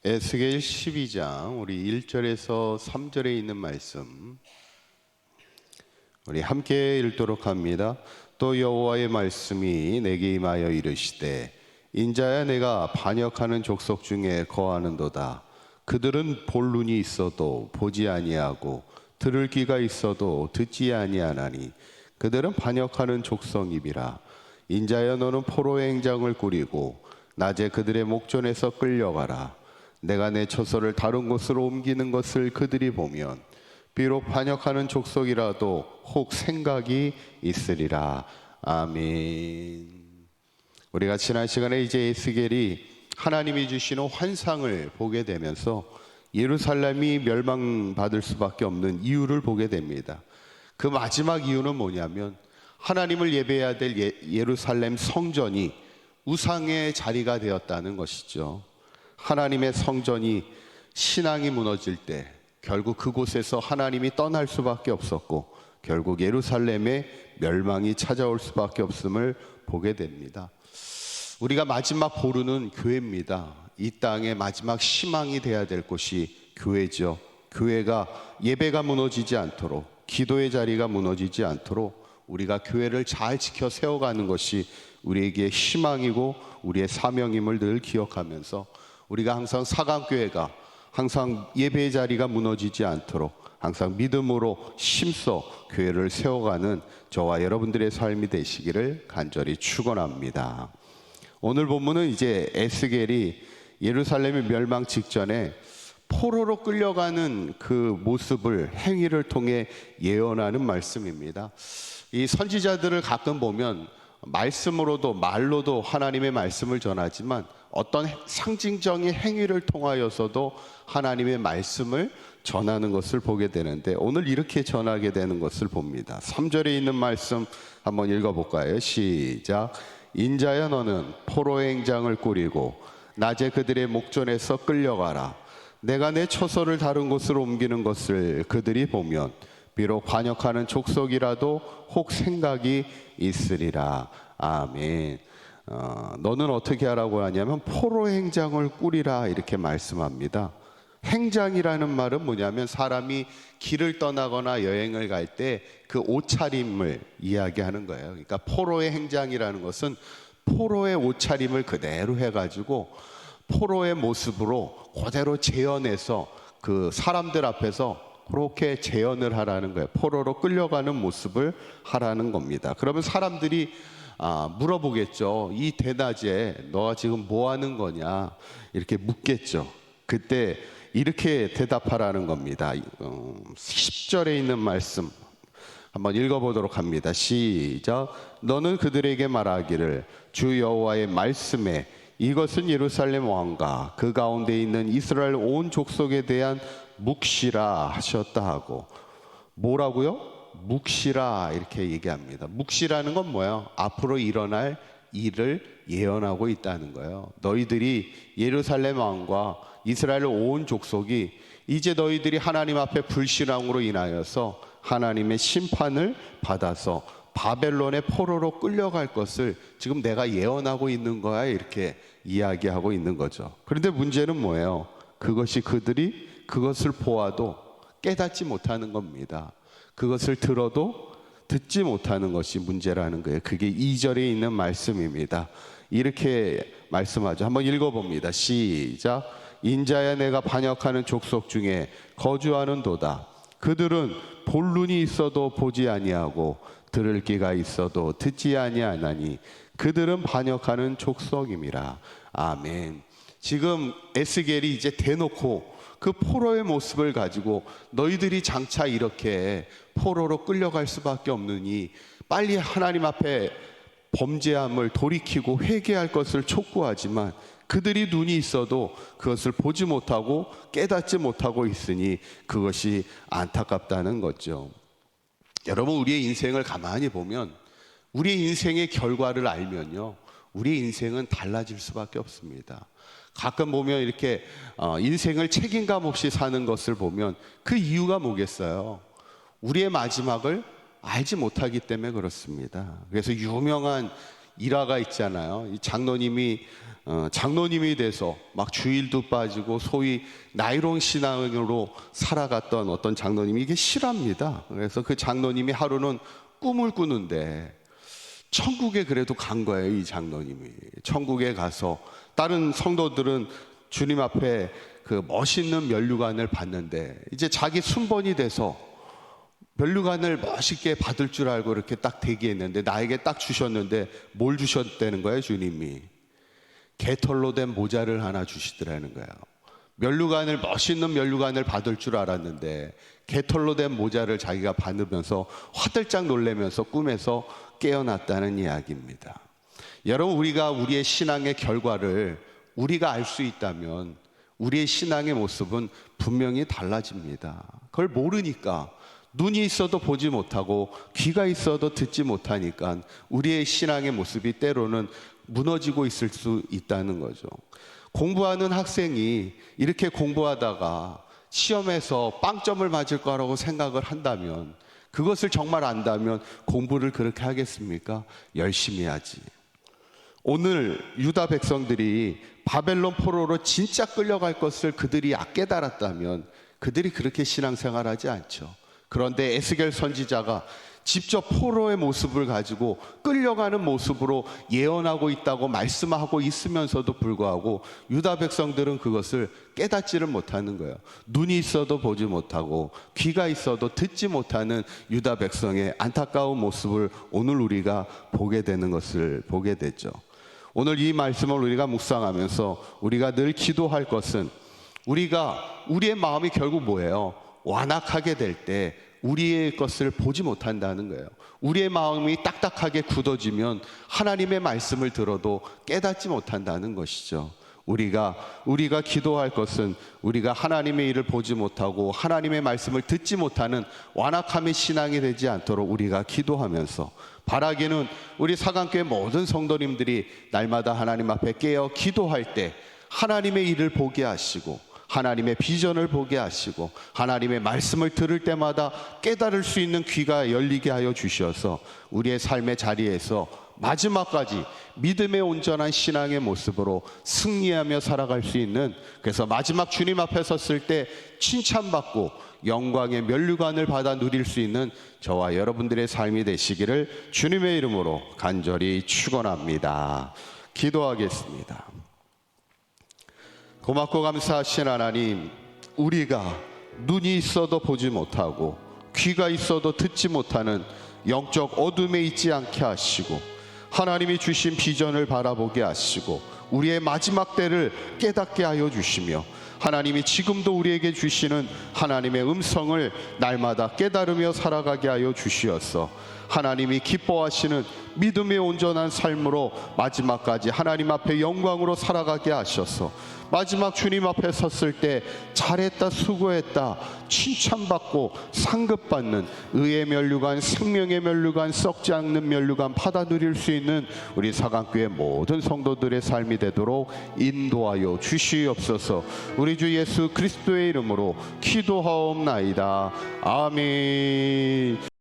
에스겔 12장 우리 1절에서 3절에 있는 말씀 우리 함께 읽도록 합니다. 또 여호와의 말씀이 내게 임하여 이르시되 인자야 내가 반역하는 족속 중에 거하는도다. 그들은 볼 눈이 있어도 보지 아니하고 들을 귀가 있어도 듣지 아니하나니 그들은 반역하는 족속이니라. 인자야 너는 포로의 행장을 꾸리고 낮에 그들의 목전에서 끌려가라. 내가 내 처소를 다른 곳으로 옮기는 것을 그들이 보면 비록 반역하는 족속이라도 혹 생각이 있으리라. 아멘. 우리가 지난 시간에 이제 에스겔이 하나님이 주시는 환상을 보게 되면서 예루살렘이 멸망받을 수밖에 없는 이유를 보게 됩니다. 그 마지막 이유는 뭐냐면 하나님을 예배해야 될 예루살렘 성전이 우상의 자리가 되었다는 것이죠. 하나님의 성전이 신앙이 무너질 때 결국 그곳에서 하나님이 떠날 수밖에 없었고 결국 예루살렘의 멸망이 찾아올 수밖에 없음을 보게 됩니다. 우리가 마지막 보루는 교회입니다. 이 땅의 마지막 희망이 돼야 될 곳이 교회죠. 교회가 예배가 무너지지 않도록 기도의 자리가 무너지지 않도록 우리가 교회를 잘 지켜 세워가는 것이 우리에게 희망이고 우리의 사명임을 늘 기억하면서 우리가 항상 사강교회가 항상 예배의 자리가 무너지지 않도록 항상 믿음으로 힘써 교회를 세워가는 저와 여러분들의 삶이 되시기를 간절히 축원합니다. 오늘 본문은 이제 에스겔이 예루살렘의 멸망 직전에 포로로 끌려가는 그 모습을 행위를 통해 예언하는 말씀입니다. 이 선지자들을 가끔 보면 말씀으로도 말로도 하나님의 말씀을 전하지만 어떤 상징적인 행위를 통하여서도 하나님의 말씀을 전하는 것을 보게 되는데 오늘 이렇게 전하게 되는 것을 봅니다. 3절에 있는 말씀 한번 읽어볼까요? 시작. 인자야 너는 포로의 행장을 꾸리고 낮에 그들의 목전에서 끌려가라. 내가 내 처소를 다른 곳으로 옮기는 것을 그들이 보면 비록 반역하는 족속이라도 혹 생각이 있으리라. 아멘. 너는 어떻게 하라고 하냐면 포로의 행장을 꾸리라 이렇게 말씀합니다. 행장이라는 말은 뭐냐면 사람이 길을 떠나거나 여행을 갈 때 그 옷차림을 이야기하는 거예요. 그러니까 포로의 행장이라는 것은 포로의 옷차림을 그대로 해가지고 포로의 모습으로 그대로 재현해서 그 사람들 앞에서 그렇게 재현을 하라는 거예요. 포로로 끌려가는 모습을 하라는 겁니다. 그러면 사람들이 물어보겠죠. 이 대낮에 너가 지금 뭐 하는 거냐 이렇게 묻겠죠. 그때 이렇게 대답하라는 겁니다. 10절에 있는 말씀 한번 읽어보도록 합니다. 시작. 너는 그들에게 말하기를 주 여호와의 말씀에 이것은 예루살렘 왕과 그 가운데 있는 이스라엘 온 족속에 대한 묵시라 하셨다 하고. 뭐라고요? 묵시라 이렇게 얘기합니다. 묵시라는 건 뭐예요? 앞으로 일어날 일을 예언하고 있다는 거예요. 너희들이 예루살렘 왕과 이스라엘 온 족속이 이제 너희들이 하나님 앞에 불신앙으로 인하여서 하나님의 심판을 받아서 바벨론의 포로로 끌려갈 것을 지금 내가 예언하고 있는 거야 이렇게 이야기하고 있는 거죠. 그런데 문제는 뭐예요? 그것이 그들이 그것을 보아도 깨닫지 못하는 겁니다. 그것을 들어도 듣지 못하는 것이 문제라는 거예요. 그게 2절에 있는 말씀입니다. 이렇게 말씀하죠. 한번 읽어봅니다. 시작. 인자야 내가 반역하는 족속 중에 거주하는도다. 그들은 볼 눈이 있어도 보지 아니하고 들을 귀가 있어도 듣지 아니하나니 그들은 반역하는 족속임이라. 아멘. 지금 에스겔이 이제 대놓고 그 포로의 모습을 가지고 너희들이 장차 이렇게 포로로 끌려갈 수밖에 없느니 빨리 하나님 앞에 범죄함을 돌이키고 회개할 것을 촉구하지만 그들이 눈이 있어도 그것을 보지 못하고 깨닫지 못하고 있으니 그것이 안타깝다는 거죠. 여러분, 우리의 인생을 가만히 보면 우리의 인생의 결과를 알면요, 우리의 인생은 달라질 수밖에 없습니다. 가끔 보면 이렇게 인생을 책임감 없이 사는 것을 보면 그 이유가 뭐겠어요? 우리의 마지막을 알지 못하기 때문에 그렇습니다. 그래서 유명한 일화가 있잖아요. 이 장로님이 돼서 막 주일도 빠지고 소위 나이롱 신앙으로 살아갔던 어떤 장로님이 이게 실합니다. 그래서 그 장로님이 하루는 꿈을 꾸는데 천국에 그래도 간 거예요. 이 장로님이 천국에 가서 다른 성도들은 주님 앞에 그 멋있는 면류관을 받는데 이제 자기 순번이 돼서 면류관을 멋있게 받을 줄 알고 이렇게 딱 대기했는데 나에게 딱 주셨는데 뭘 주셨다는 거예요? 주님이 개털로 된 모자를 하나 주시더라는 거예요. 면류관을 멋있는 면류관을 받을 줄 알았는데 개털로 된 모자를 자기가 받으면서 화들짝 놀라면서 꿈에서 깨어났다는 이야기입니다. 여러분, 우리가 우리의 신앙의 결과를 우리가 알 수 있다면 우리의 신앙의 모습은 분명히 달라집니다. 그걸 모르니까 눈이 있어도 보지 못하고 귀가 있어도 듣지 못하니까 우리의 신앙의 모습이 때로는 무너지고 있을 수 있다는 거죠. 공부하는 학생이 이렇게 공부하다가 시험에서 빵점을 맞을 거라고 생각을 한다면, 그것을 정말 안다면 공부를 그렇게 하겠습니까? 열심히 하지. 오늘 유다 백성들이 바벨론 포로로 진짜 끌려갈 것을 그들이 깨달았다면 그들이 그렇게 신앙생활하지 않죠. 그런데 에스겔 선지자가 직접 포로의 모습을 가지고 끌려가는 모습으로 예언하고 있다고 말씀하고 있으면서도 불구하고 유다 백성들은 그것을 깨닫지를 못하는 거예요. 눈이 있어도 보지 못하고 귀가 있어도 듣지 못하는 유다 백성의 안타까운 모습을 오늘 우리가 보게 되는 것을 보게 되죠. 오늘 이 말씀을 우리가 묵상하면서 우리가 늘 기도할 것은, 우리의 마음이 결국 뭐예요? 완악하게 될 때 우리의 것을 보지 못한다는 거예요. 우리의 마음이 딱딱하게 굳어지면 하나님의 말씀을 들어도 깨닫지 못한다는 것이죠. 우리가 기도할 것은 우리가 하나님의 일을 보지 못하고 하나님의 말씀을 듣지 못하는 완악함의 신앙이 되지 않도록 우리가 기도하면서, 바라기는 우리 사강교회 모든 성도님들이 날마다 하나님 앞에 깨어 기도할 때 하나님의 일을 보게 하시고 하나님의 비전을 보게 하시고 하나님의 말씀을 들을 때마다 깨달을 수 있는 귀가 열리게 하여 주셔서 우리의 삶의 자리에서 마지막까지 믿음의 온전한 신앙의 모습으로 승리하며 살아갈 수 있는, 그래서 마지막 주님 앞에 섰을 때 칭찬받고 영광의 면류관을 받아 누릴 수 있는 저와 여러분들의 삶이 되시기를 주님의 이름으로 간절히 축원합니다. 기도하겠습니다. 고맙고 감사하신 하나님, 우리가 눈이 있어도 보지 못하고 귀가 있어도 듣지 못하는 영적 어둠에 있지 않게 하시고 하나님이 주신 비전을 바라보게 하시고 우리의 마지막 때를 깨닫게 하여 주시며 하나님이 지금도 우리에게 주시는 하나님의 음성을 날마다 깨달으며 살아가게 하여 주시어서 하나님이 기뻐하시는 믿음의 온전한 삶으로 마지막까지 하나님 앞에 영광으로 살아가게 하셔서 마지막 주님 앞에 섰을 때 잘했다, 수고했다 칭찬받고 상급받는 의의 면류관, 생명의 면류관, 썩지 않는 면류관 받아 누릴 수 있는 우리 사강교회 모든 성도들의 삶이 되도록 인도하여 주시옵소서. 우리 주 예수 그리스도의 이름으로 기도하옵나이다. 아멘.